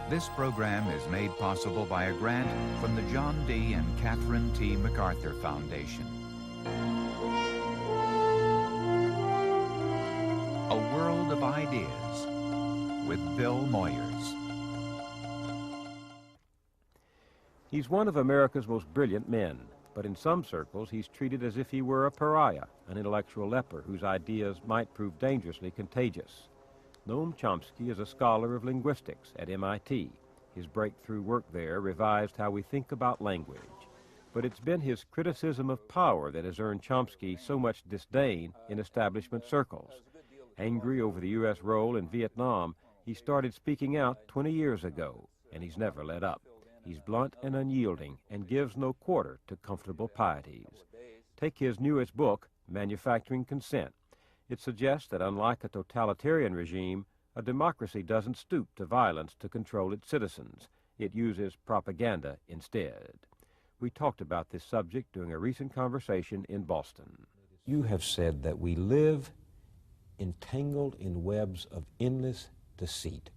This program is made possible by a grant from the John D. and Catherine T. MacArthur Foundation. A World of Ideas with Bill Moyers. He's one of America's most brilliant men, but in some circles he's treated as if he were a pariah, an intellectual leper whose ideas might prove dangerously contagious. Noam Chomsky is a scholar of linguistics at MIT. His breakthrough work there revised how we think about language. But it's been his criticism of power that has earned Chomsky so much disdain in establishment circles. Angry over the U.S. role in Vietnam, he started speaking out 20 years ago, and he's never let up. He's blunt and unyielding and gives no quarter to comfortable pieties. Take his newest book, Manufacturing Consent. It suggests that unlike a totalitarian regime, a democracy doesn't stoop to violence to control its citizens. It uses propaganda instead. We talked about this subject during a recent conversation in Boston. You have said that we live entangled in webs of endless deceit,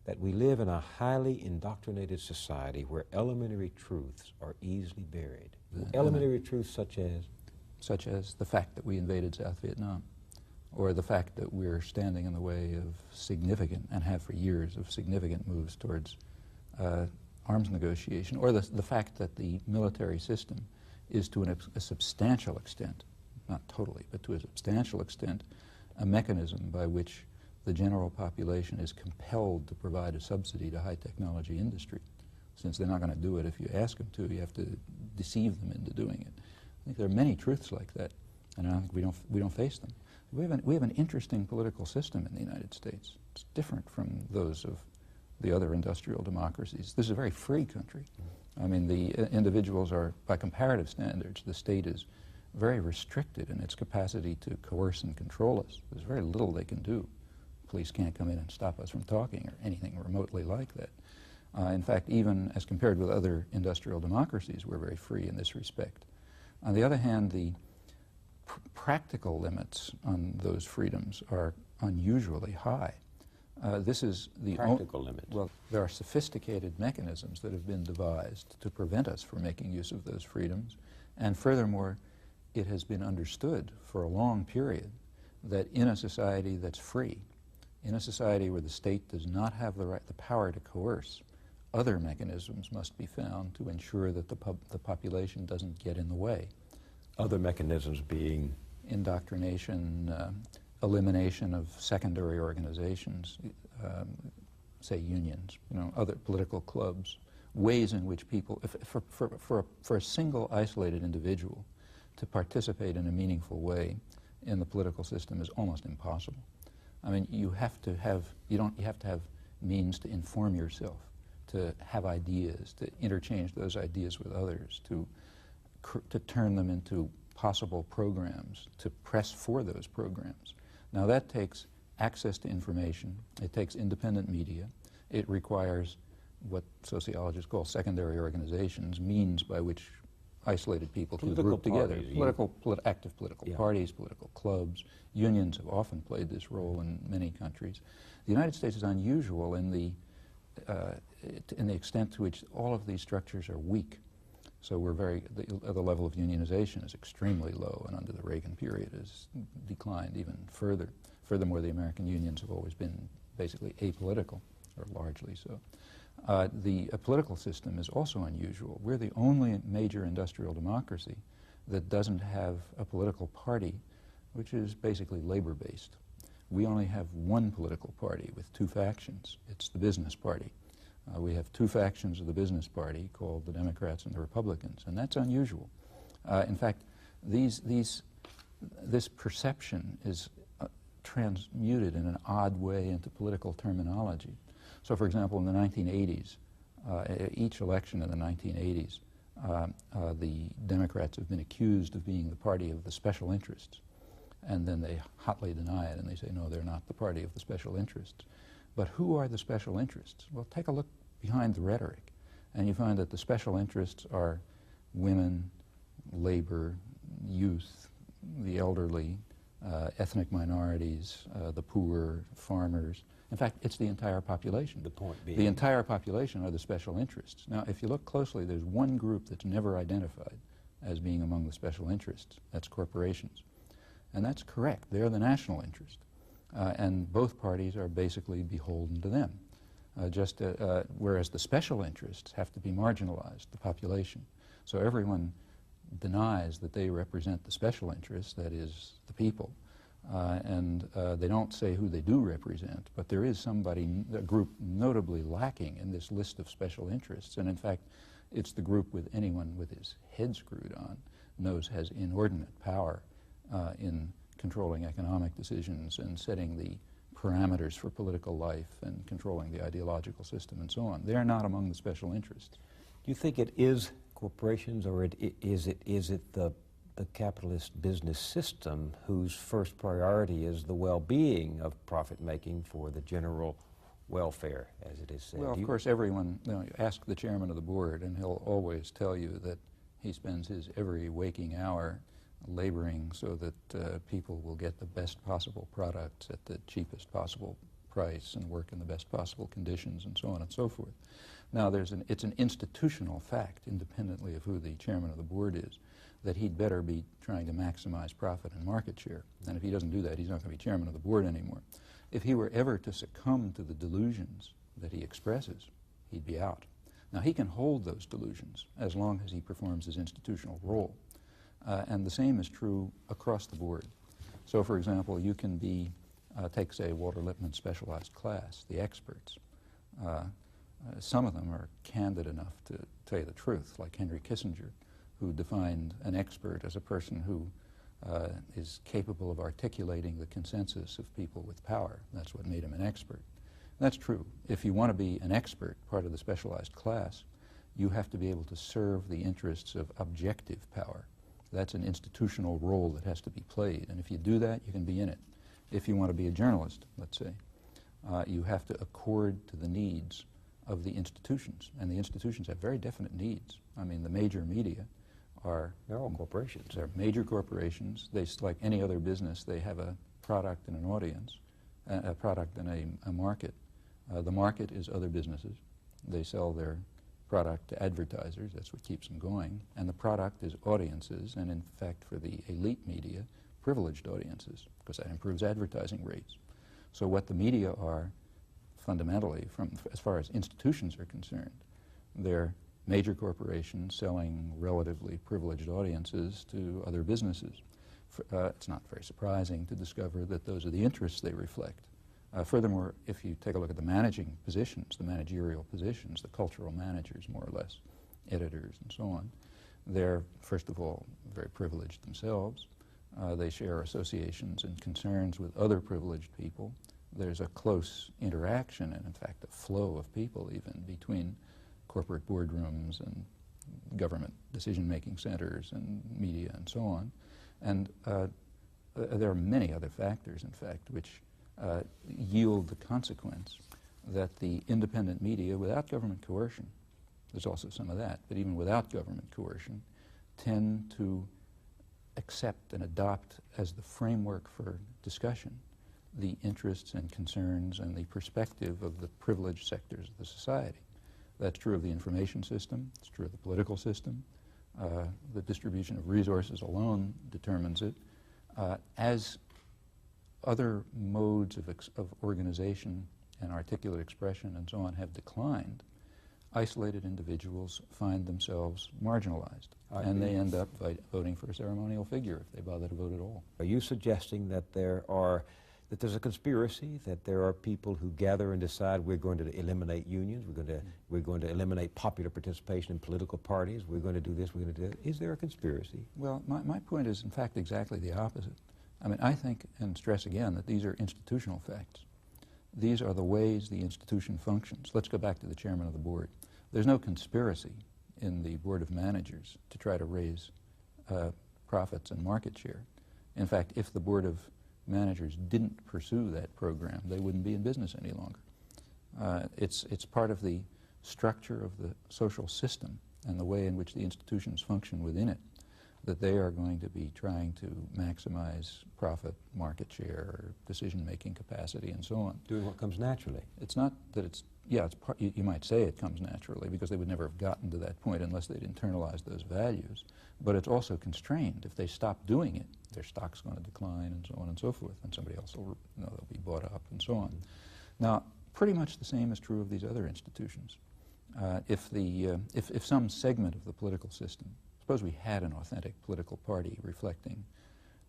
that we live in a highly indoctrinated society where elementary truths are easily buried. Elementary truths such as? Such as the fact that we invaded South Vietnam, or the fact that we're standing in the way of significant, and have for years, of significant moves towards arms negotiation, or the fact that the military system is to a substantial extent, not totally, but to a substantial extent, a mechanism by which the general population is compelled to provide a subsidy to high technology industry. Since they're not going to do it if you ask them to, you have to deceive them into doing it. I think there are many truths like that, and I don't think we don't face them. We have an interesting political system in the United States. It's different from those of the other industrial democracies. This is a very free country. I mean, the individuals are, by comparative standards, the state is very restricted in its capacity to coerce and control us. There's very little they can do. Police can't come in and stop us from talking or anything remotely like that. In fact, even as compared with other industrial democracies, we're very free in this respect. On the other hand, the practical limits on those freedoms are unusually high. This is the practical limits. Well, there are sophisticated mechanisms that have been devised to prevent us from making use of those freedoms, and furthermore, it has been understood for a long period that in a society that's free, in a society where the state does not have the power to coerce, other mechanisms must be found to ensure that the population doesn't get in the way. Other mechanisms being? Indoctrination, elimination of secondary organizations, say unions, other political clubs, ways in which people, for a single isolated individual to participate in a meaningful way in the political system is almost impossible. I mean, you have to have means to inform yourself, to have ideas, to interchange those ideas with others, to turn them into possible programs, to press for those programs. Now that takes access to information, it takes independent media, it requires what sociologists call secondary organizations, means by which isolated people can group together. Active political parties, political clubs. Unions have often played this role in many countries. The United States is unusual in the extent to which all of these structures are weak. So the level of unionization is extremely low, and under the Reagan period has declined even further. Furthermore, the American unions have always been basically apolitical, or largely so. The political system is also unusual. We're the only major industrial democracy that doesn't have a political party which is basically labor-based. We only have one political party with two factions. It's the business party. We have two factions of the business party called the Democrats and the Republicans, and that's unusual. In fact, this perception is transmuted in an odd way into political terminology. So, for example, in the 1980s, each election in the 1980s, the Democrats have been accused of being the party of the special interests. And then they hotly deny it, and they say, no, they're not the party of the special interests. But who are the special interests? Well, take a look behind the rhetoric, and you find that the special interests are women, labor, youth, the elderly, ethnic minorities, the poor, farmers. In fact, it's the entire population. The point being? The entire population are the special interests. Now, if you look closely, there's one group that's never identified as being among the special interests. That's corporations. And that's correct. They're the national interest. And both parties are basically beholden to them. Whereas the special interests have to be marginalized, the population. So everyone denies that they represent the special interests, that is, the people. And they don't say who they do represent, but there is a group notably lacking in this list of special interests. And in fact, it's the group with anyone with his head screwed on knows has inordinate power in controlling economic decisions and setting the parameters for political life and controlling the ideological system and so on. They're not among the special interests. Do you think it is corporations, or is it the capitalist business system whose first priority is the well-being of profit-making for the general welfare, as it is said? Well, of course, everyone, you ask the chairman of the board, and he'll always tell you that he spends his every waking hour laboring so that people will get the best possible products at the cheapest possible price and work in the best possible conditions and so on and so forth. Now, it's an institutional fact, independently of who the chairman of the board is, that he'd better be trying to maximize profit and market share. And if he doesn't do that, he's not going to be chairman of the board anymore. If he were ever to succumb to the delusions that he expresses, he'd be out. Now, he can hold those delusions as long as he performs his institutional role. And the same is true across the board. So, for example, you can be, take, say, Walter Lippmann's specialized class, the experts. Some of them are candid enough to tell you the truth, like Henry Kissinger, who defined an expert as a person who is capable of articulating the consensus of people with power. That's what made him an expert. That's true. If you want to be an expert, part of the specialized class, you have to be able to serve the interests of objective power. That's an institutional role that has to be played, and if you do that, you can be in it. If you want to be a journalist, let's say, you have to accord to the needs of the institutions, and the institutions have very definite needs. I mean, the major media are... They're all corporations. They're major corporations. They, like any other business, they have a product and an audience, a product and a market. The market is other businesses. They sell their product to advertisers. That's what keeps them going. And the product is audiences, and in fact, for the elite media, privileged audiences, because that improves advertising rates. So what the media are, fundamentally, as far as institutions are concerned, they're major corporations selling relatively privileged audiences to other businesses. It's not very surprising to discover that those are the interests they reflect. Furthermore, if you take a look at the managing positions, the managerial positions, the cultural managers, more or less, editors and so on, they're, first of all, very privileged themselves. They share associations and concerns with other privileged people. There's a close interaction and, in fact, a flow of people even between corporate boardrooms and government decision-making centers and media and so on. And there are many other factors, in fact, which yield the consequence that the independent media, without government coercion, there's also some of that, but even without government coercion, tend to accept and adopt as the framework for discussion the interests and concerns and the perspective of the privileged sectors of the society. That's true of the information system, it's true of the political system. The distribution of resources alone determines it. As other modes of organization and articulate expression and so on have declined, isolated individuals find themselves marginalized, and they end up voting for a ceremonial figure if they bother to vote at all. Are you suggesting that there's a conspiracy, that there are people who gather and decide we're going to eliminate unions, we're going to eliminate popular participation in political parties, we're going to do this, we're going to do that? Is there a conspiracy? Well, my point is, in fact, exactly the opposite. I mean, I think, and stress again, that these are institutional facts. These are the ways the institution functions. Let's go back to the chairman of the board. There's no conspiracy in the board of managers to try to raise profits and market share. In fact, if the board of managers didn't pursue that program, they wouldn't be in business any longer. It's part of the structure of the social system and the way in which the institutions function within it that they are going to be trying to maximize profit, market share, decision-making capacity, and so on. Doing what comes naturally. It's not that it's, yeah, it's you might say it comes naturally, because they would never have gotten to that point unless they'd internalized those values, but it's also constrained. If they stop doing it, their stock's going to decline, and so on and so forth, and somebody else will, they'll be bought up, and so on. Now, pretty much the same is true of these other institutions. If some segment of the political system, suppose we had an authentic political party reflecting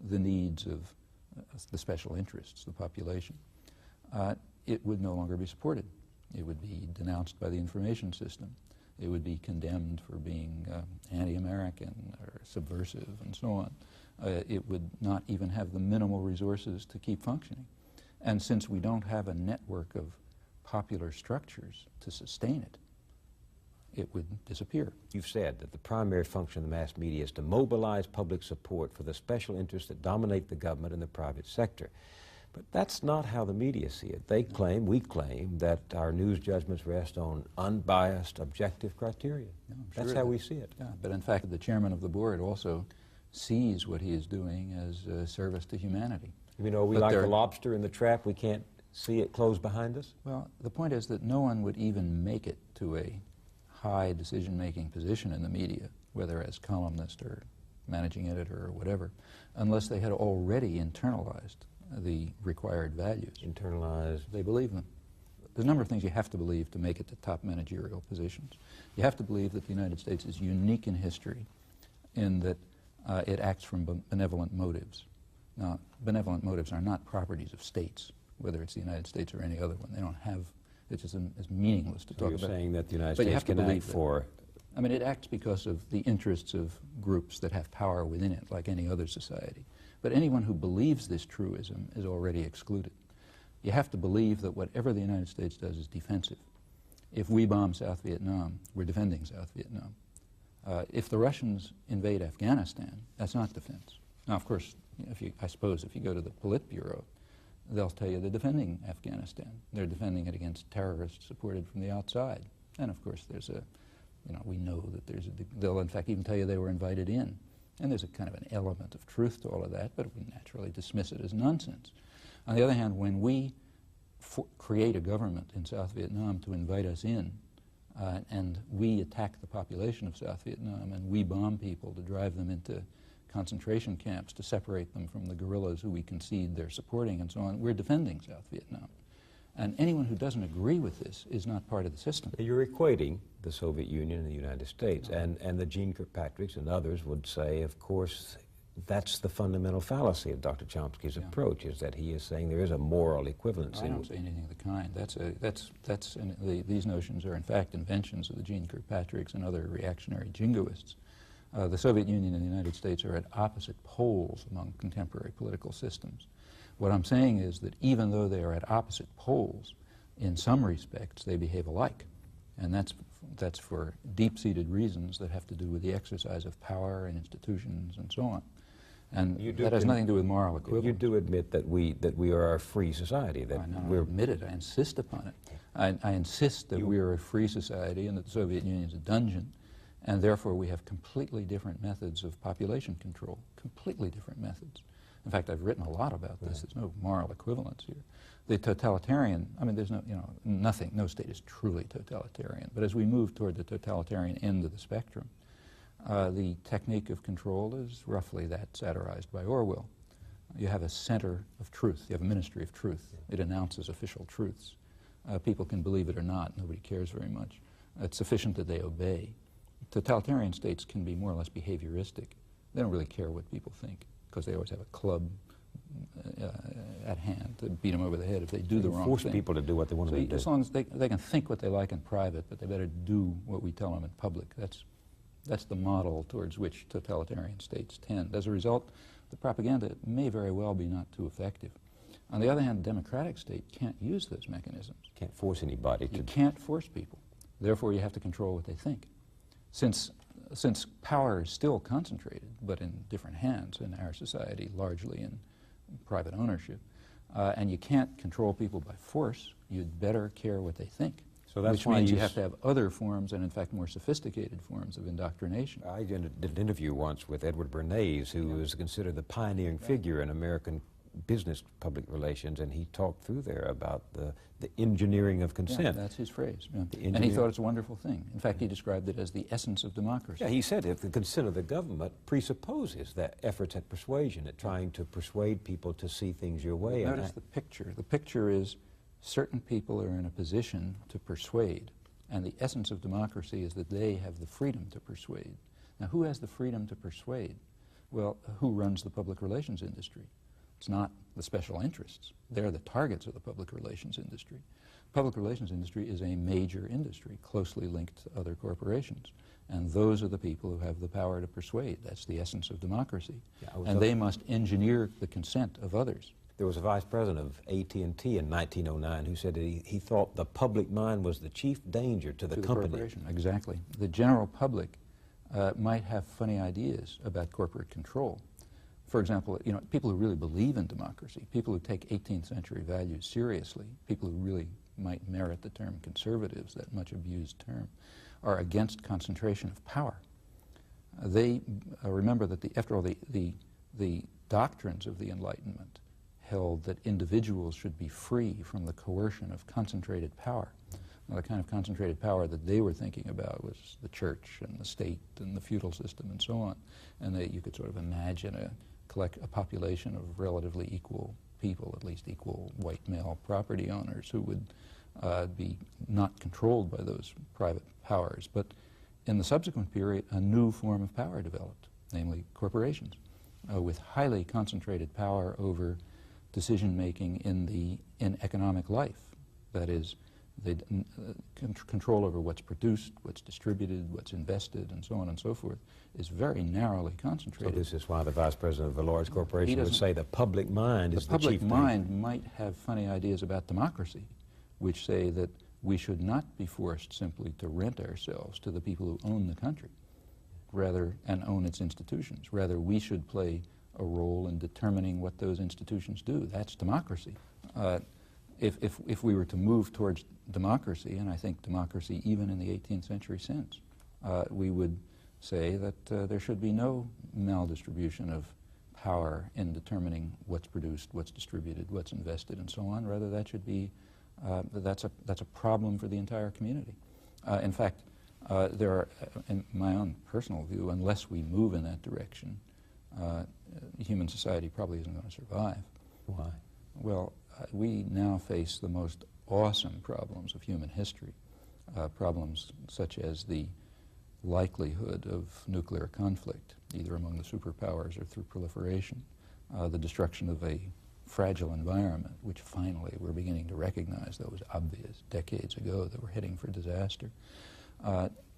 the needs of the special interests, the population, it would no longer be supported. It would be denounced by the information system. It would be condemned for being anti-American or subversive and so on. It would not even have the minimal resources to keep functioning. And since we don't have a network of popular structures to sustain it, it would disappear. You've said that the primary function of the mass media is to mobilize public support for the special interests that dominate the government and the private sector. But that's not how the media see it. They claim, we claim, that our news judgments rest on unbiased, objective criteria. Yeah, that's how we see it. Yeah, but in fact, the chairman of the board also sees what he is doing as a service to humanity. You know, we like the lobster in the trap, we can't see it close behind us? Well, the point is that no one would even make it to a high decision-making position in the media, whether as columnist or managing editor or whatever, unless they had already internalized the required values. Internalized? They believe them. There's a number of things you have to believe to make it to top managerial positions. You have to believe that the United States is unique in history in that it acts from benevolent motives. Now, benevolent motives are not properties of states, whether it's the United States or any other one. They don't have, it's just it's meaningless to talk about. You're saying that the United States can act for... I mean, it acts because of the interests of groups that have power within it, like any other society. But anyone who believes this truism is already excluded. You have to believe that whatever the United States does is defensive. If we bomb South Vietnam, we're defending South Vietnam. If the Russians invade Afghanistan, that's not defense. Now, of course, I suppose if you go to the Politburo, they'll tell you they're defending Afghanistan. They're defending it against terrorists supported from the outside. And of course, there's a, we know that they'll in fact even tell you they were invited in. And there's a kind of an element of truth to all of that, but we naturally dismiss it as nonsense. On the other hand, when we create a government in South Vietnam to invite us in, and we attack the population of South Vietnam, and we bomb people to drive them into concentration camps to separate them from the guerrillas who we concede they're supporting and so on, we're defending South Vietnam. And anyone who doesn't agree with this is not part of the system. You're equating the Soviet Union and the United States, and the Gene Kirkpatricks and others would say, of course, that's the fundamental fallacy of Dr. Chomsky's approach, is that he is saying there is a moral equivalency. I don't say anything of the kind. These notions are in fact inventions of the Gene Kirkpatricks and other reactionary jingoists. The Soviet Union and the United States are at opposite poles among contemporary political systems. What I'm saying is that even though they are at opposite poles, in some respects they behave alike. And that's for deep-seated reasons that have to do with the exercise of power and institutions and so on. And that has nothing to do with moral equivalence. You do admit that we are a free society. That I admit it. I insist upon it. I insist that we are a free society and that the Soviet Union is a dungeon, and therefore we have completely different methods of population control, completely different methods. In fact, I've written a lot about this. There's no moral equivalence here. The totalitarian, I mean, there's no state is truly totalitarian, but as we move toward the totalitarian end of the spectrum, the technique of control is roughly that satirized by Orwell. You have a center of truth. You have a ministry of truth. It announces official truths. People can believe it or not. Nobody cares very much. It's sufficient that they obey. Totalitarian states can be more or less behavioristic. They don't really care what people think, because they always have a club at hand to beat them over the head if they do the wrong thing. Force people to do what they want to do. As long as they can think what they like in private, but they better do what we tell them in public. That's the model towards which totalitarian states tend. As a result, the propaganda may very well be not too effective. On the other hand, a democratic state can't use those mechanisms. Can't force anybody to. You can't force people. Therefore, you have to control what they think. Since power is still concentrated, but in different hands in our society, largely in private ownership, and you can't control people by force, you'd better care what they think. So that's which why means you have to have other forms, and in fact more sophisticated forms of indoctrination. I did an interview once with Edward Bernays, who is considered the pioneering figure in American business public relations, and he talked through there about the engineering of consent. Yeah, that's his phrase. Yeah. And he thought it's a wonderful thing. In fact, he described it as the essence of democracy. Yeah, he said if the consent of the government presupposes that efforts at persuasion, at trying to persuade people to see things your way. Notice the picture. The picture is certain people are in a position to persuade, and the essence of democracy is that they have the freedom to persuade. Now, who has the freedom to persuade? Well, who runs the public relations industry? It's not the special interests. They're the targets of the public relations industry. Public relations industry is a major industry, closely linked to other corporations. And those are the people who have the power to persuade. That's the essence of democracy. Yeah, and they must engineer the consent of others. There was a vice president of AT&T in 1909 who said that he thought the public mind was the chief danger to the company. Corporation. Exactly. The general public might have funny ideas about corporate control. For example, you know, people who really believe in democracy, people who take 18th century values seriously, people who really might merit the term conservatives, that much abused term, are against concentration of power. They remember that, after all, the doctrines of the Enlightenment held that individuals should be free from the coercion of concentrated power. Now, the kind of concentrated power that they were thinking about was the church and the state and the feudal system and so on. And you could sort of imagine a population of relatively equal people, at least equal white male property owners, who would be not controlled by those private powers. But in the subsequent period, a new form of power developed, namely corporations, with highly concentrated power over decision-making in economic life. That is, they control over what's produced, what's distributed, what's invested, and so on and so forth, is very narrowly concentrated. So this is why the vice president of a large corporation would say the public mind is the chief danger. The public mind might have funny ideas about democracy, which say that we should not be forced simply to rent ourselves to the people who own the country, and own its institutions. Rather, we should play a role in determining what those institutions do. That's democracy. If we were to move towards democracy, and I think democracy even in the 18th century sense, we would say that there should be no maldistribution of power in determining what's produced, what's distributed, what's invested, and so on. Rather, that should be that's a problem for the entire community. In fact, there are, in my own personal view, unless we move in that direction, human society probably isn't going to survive. Why? Well, we now face the most awesome problems of human history, problems such as the likelihood of nuclear conflict, either among the superpowers or through proliferation, the destruction of a fragile environment, which finally we're beginning to recognize, though it was obvious decades ago that we're heading for disaster.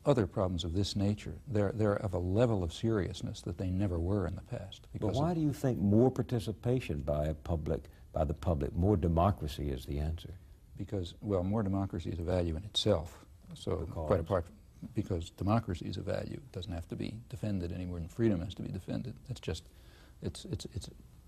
Other problems of this nature, they're of a level of seriousness that they never were in the past. But why do you think more participation by the public, more democracy is the answer? Because, well, more democracy is a value in itself. So quite apart, because democracy is a value, it doesn't have to be defended any more than freedom has to be defended. That's just, it's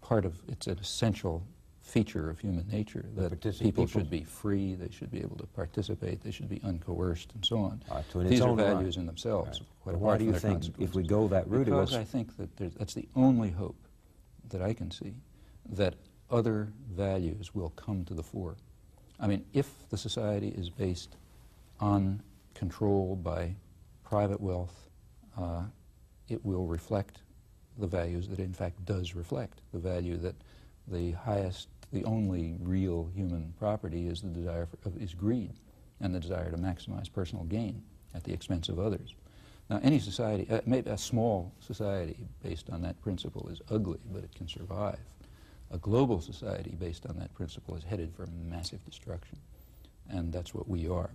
part of, it's an essential feature of human nature that people should be free, they should be able to participate, they should be uncoerced, and so on. So these are values in themselves. Right. Why do you think, if we go that route, because I think that that's the only hope that I can see, that other values will come to the fore. I mean, if the society is based on control by private wealth, it will reflect the values that it in fact does reflect, the value that the only real human property is the desire is greed, and the desire to maximize personal gain at the expense of others. Now, any society, maybe a small society based on that principle is ugly, but it can survive. A global society based on that principle is headed for massive destruction, and that's what we are.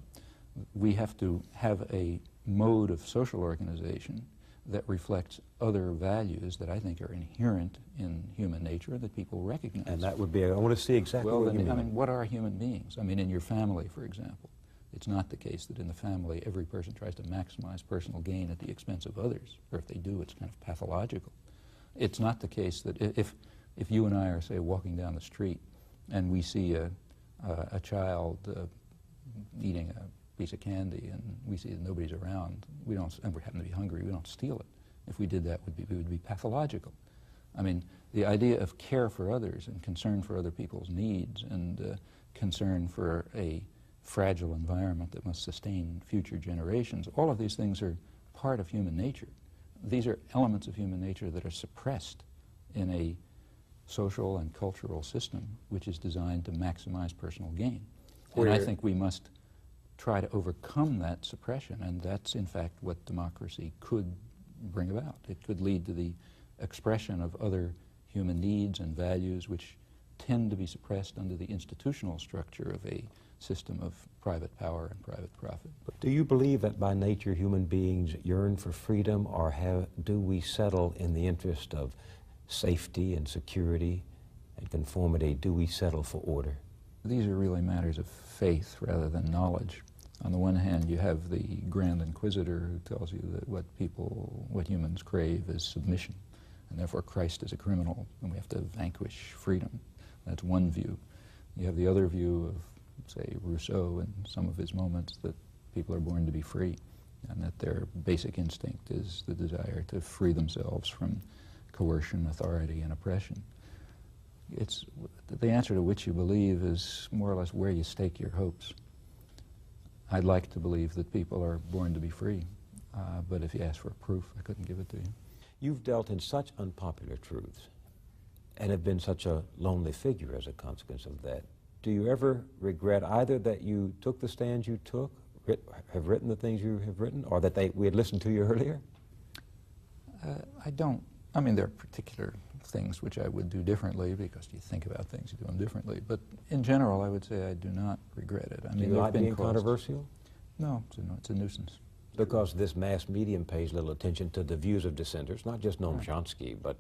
We have to have a mode of social organization that reflects other values that I think are inherent in human nature that people recognize. And that would be, I want to see exactly what you mean. I mean, what are human beings? I mean, in your family, for example, it's not the case that in the family every person tries to maximize personal gain at the expense of others, or if they do, it's kind of pathological. It's not the case that if you and I are, say, walking down the street and we see a child being piece of candy and we see that nobody's around, and we happen to be hungry, we don't steal it. If we did that, we would be pathological. I mean, the idea of care for others and concern for other people's needs and concern for a fragile environment that must sustain future generations, all of these things are part of human nature. These are elements of human nature that are suppressed in a social and cultural system which is designed to maximize personal gain. And I think we must try to overcome that suppression, and that's in fact what democracy could bring about. It could lead to the expression of other human needs and values which tend to be suppressed under the institutional structure of a system of private power and private profit. But do you believe that by nature human beings yearn for freedom, or do we settle in the interest of safety and security and conformity? Do we settle for order? These are really matters of faith rather than knowledge. On the one hand, you have the Grand Inquisitor who tells you that what humans crave is submission, and therefore Christ is a criminal, and we have to vanquish freedom. That's one view. You have the other view of, say, Rousseau in some of his moments, that people are born to be free, and that their basic instinct is the desire to free themselves from coercion, authority, and oppression. It's the answer to which you believe is more or less where you stake your hopes. I'd like to believe that people are born to be free, but if you ask for proof, I couldn't give it to you. You've dealt in such unpopular truths and have been such a lonely figure as a consequence of that. Do you ever regret either that you took the stands you took, have written the things you have written, or that we had listened to you earlier? I don't. I mean, there are particular things which I would do differently because you think about things, you do them differently. But in general, I would say I do not regret it. I mean, do you like being controversial? No, it's a nuisance. Because this mass medium pays little attention to the views of dissenters, not just Noam Chomsky, but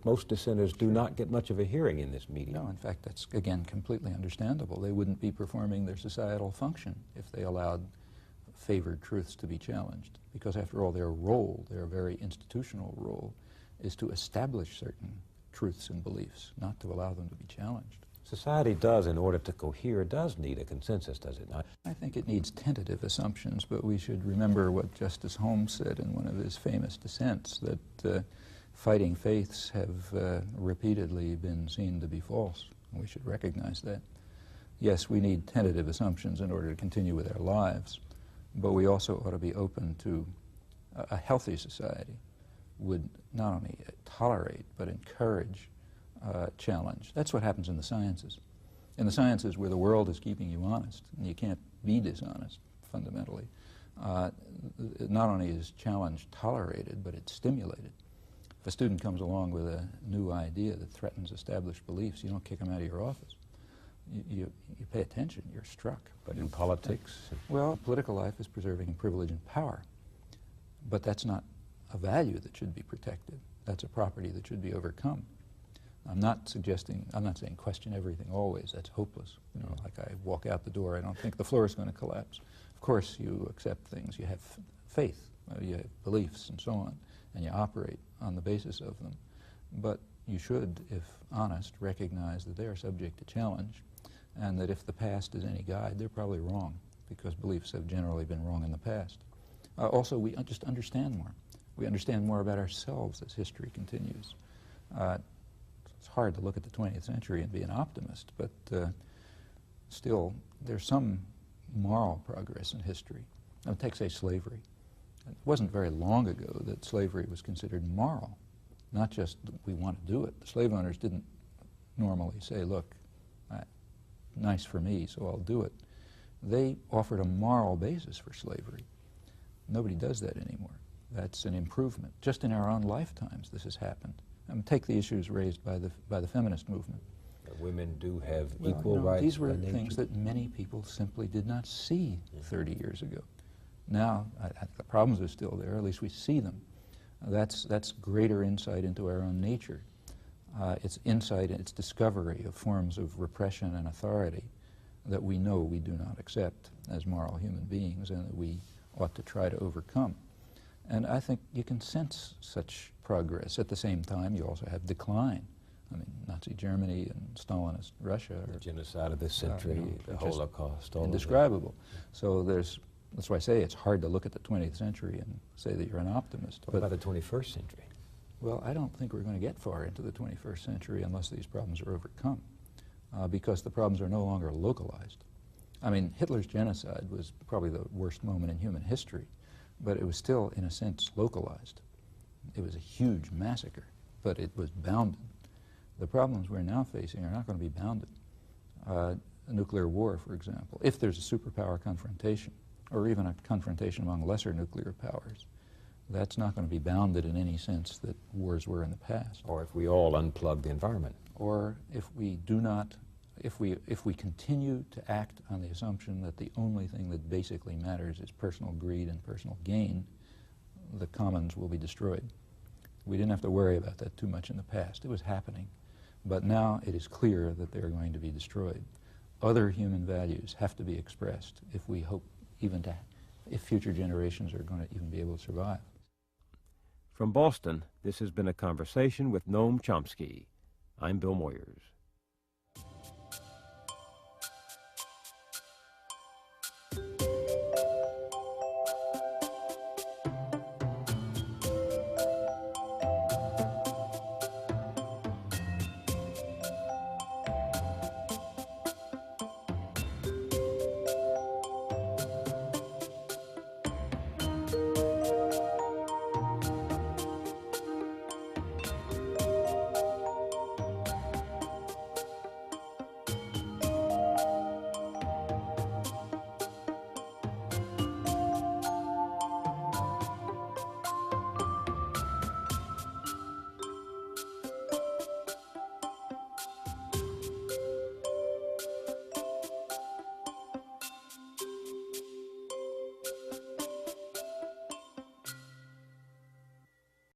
most dissenters do not get much of a hearing in this medium. No, in fact, that's, again, completely understandable. They wouldn't be performing their societal function if they allowed favored truths to be challenged. Because after all, their role, their very institutional role, is to establish certain truths and beliefs, not to allow them to be challenged. Society does, in order to cohere, does need a consensus, does it not? I think it needs tentative assumptions, but we should remember what Justice Holmes said in one of his famous dissents, that fighting faiths have repeatedly been seen to be false. We should recognize that. Yes, we need tentative assumptions in order to continue with our lives, but we also ought to be open to a healthy society would not only tolerate but encourage challenge. That's what happens in the sciences. In the sciences, where the world is keeping you honest, and you can't be dishonest fundamentally, not only is challenge tolerated, but it's stimulated. If a student comes along with a new idea that threatens established beliefs, you don't kick them out of your office. You pay attention, you're struck. But in politics? Well, political life is preserving privilege and power, but that's not a value that should be protected. That's a property that should be overcome. I'm not saying question everything always. That's hopeless. You know, like I walk out the door, I don't think the floor is going to collapse. Of course, you accept things. You have faith, you have beliefs, and so on, and you operate on the basis of them. But you should, if honest, recognize that they are subject to challenge, and that if the past is any guide, they're probably wrong, because beliefs have generally been wrong in the past. Also, we just understand more. We understand more about ourselves as history continues. It's hard to look at the 20th century and be an optimist, but still, there's some moral progress in history. Now, take, say, slavery. It wasn't very long ago that slavery was considered moral, not just that we want to do it. The slave owners didn't normally say, look, nice for me, so I'll do it. They offered a moral basis for slavery. Nobody does that anymore. That's an improvement. Just in our own lifetimes this has happened. Take the issues raised by the feminist movement. Women do have equal rights. These were things that many people simply did not see 30 years ago. Now, the problems are still there, at least we see them. That's greater insight into our own nature. It's insight, it's discovery of forms of repression and authority that we know we do not accept as moral human beings and that we ought to try to overcome. And I think you can sense such progress. At the same time, you also have decline. I mean, Nazi Germany and Stalinist Russia The are genocide of this century, the just Holocaust, all indescribable. So that's why I say it's hard to look at the 20th century and say that you're an optimist. What about the 21st century? Well, I don't think we're going to get far into the 21st century unless these problems are overcome, because the problems are no longer localized. I mean, Hitler's genocide was probably the worst moment in human history, but it was still, in a sense, localized. It was a huge massacre, but it was bounded. The problems we're now facing are not going to be bounded. A nuclear war, for example, if there's a superpower confrontation, or even a confrontation among lesser nuclear powers, that's not going to be bounded in any sense that wars were in the past. Or if we all unplug the environment. Or if we do not, if we continue to act on the assumption that the only thing that basically matters is personal greed and personal gain, the commons will be destroyed. We didn't have to worry about that too much in the past. It was happening. But now it is clear that they're going to be destroyed. Other human values have to be expressed if we hope if future generations are going to even be able to survive. From Boston, this has been a conversation with Noam Chomsky. I'm Bill Moyers.